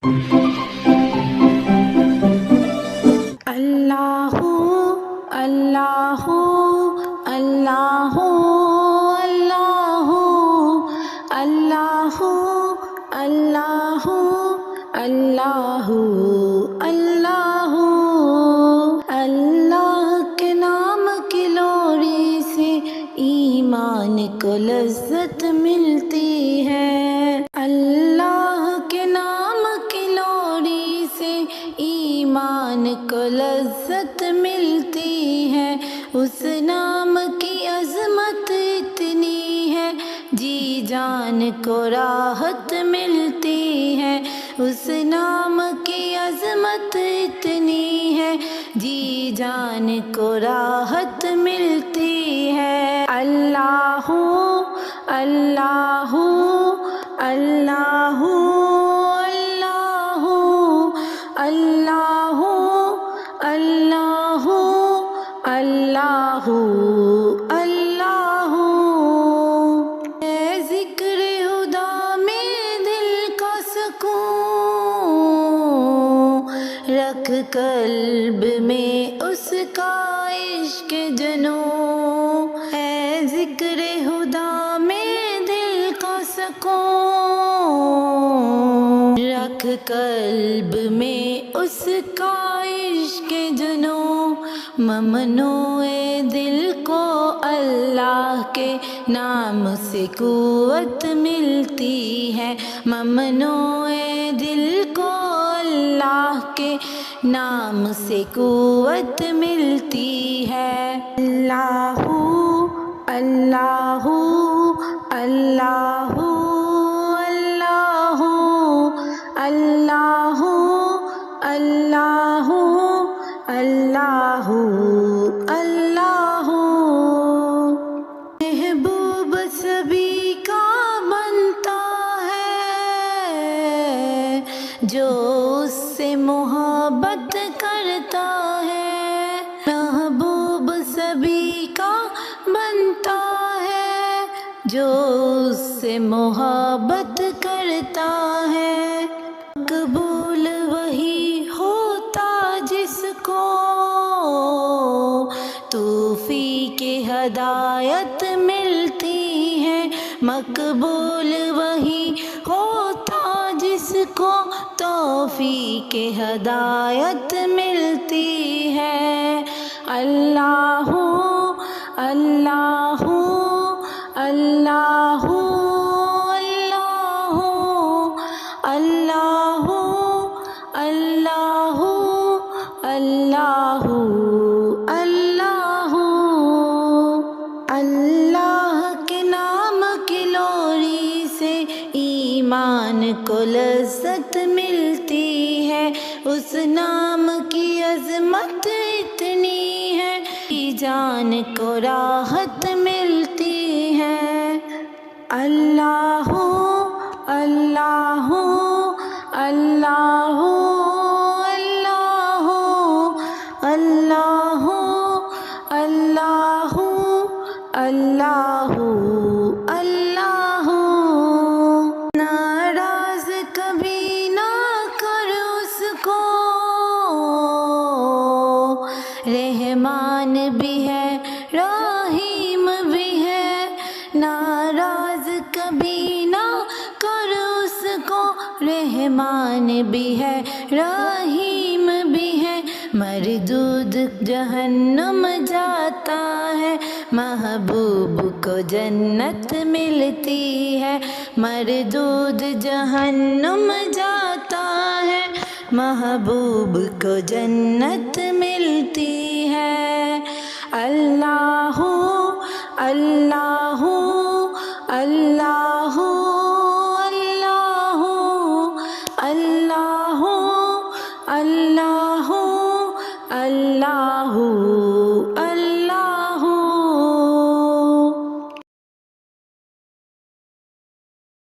اللہ اللہ اللہ اللہ اللہ اللہ اللہ اللہ کے نام کی لوری سے ایمان کو لذت ملتی ہے، اللہ کے نام کی لوری سے ایمان کو لذت ملتی ہے، اس نام کی عظمت اتنی ہے جی جان کو راحت ملتی ہے، اس نام کی عظمت اتنی ہے جی جان کو راحت ملتی ہے۔ اللہ اللہ اللہ اللہ اللہ اللہ اللہ اے ذکر خدا میں دل کا سکون، رکھ قلب میں اس کا عشق جنوں، اے ذکر خدا میں دل کا سکون، رکھ قلب میں اس کا عشق جنوں، ممنوع دل کو اللہ کے نام سے قوت ملتی ہے، ممنوع دل کو اللہ کے نام سے قوت ملتی ہے۔ اللہ اللہ اللہ اللہ اللہ اللہ اللہ محبوب سبھی کا بنتا ہے جو اس سے محبت کرتا ہے، محبوب سبھی کا بنتا ہے جو اس سے محبت کرتا ہے، مقبول وہی ہوتا جس کو توفیق ہدایت ملتی ہے، مقبول وہی ہوتا جس کو توفیق ہدایت ملتی ہے۔ اللہ اللہ اللہ اللہ اللہ اللہ اللہ اللہ کے نام کی لوری سے ایمان کو لذت ملتی ہے، اس نام کی عظمت اتنی ہے کہ جان کو راحت ملتی ہے۔ اللہ اللہ اللہ اللہ اللہ اللہ اللہ ناراض کبھی نہ کر اس کو، رحمان بھی ہے رحیم بھی ہے، ناراض کبھی نہ کر اس کو، رحمان بھی ہے رحیم بھی ہے، مردود جہنم جاتا ہے محبوب کو جنت ملتی ہے، مردود جہنم جاتا ہے محبوب کو جنت ملتی ہے۔ اللہ اللہ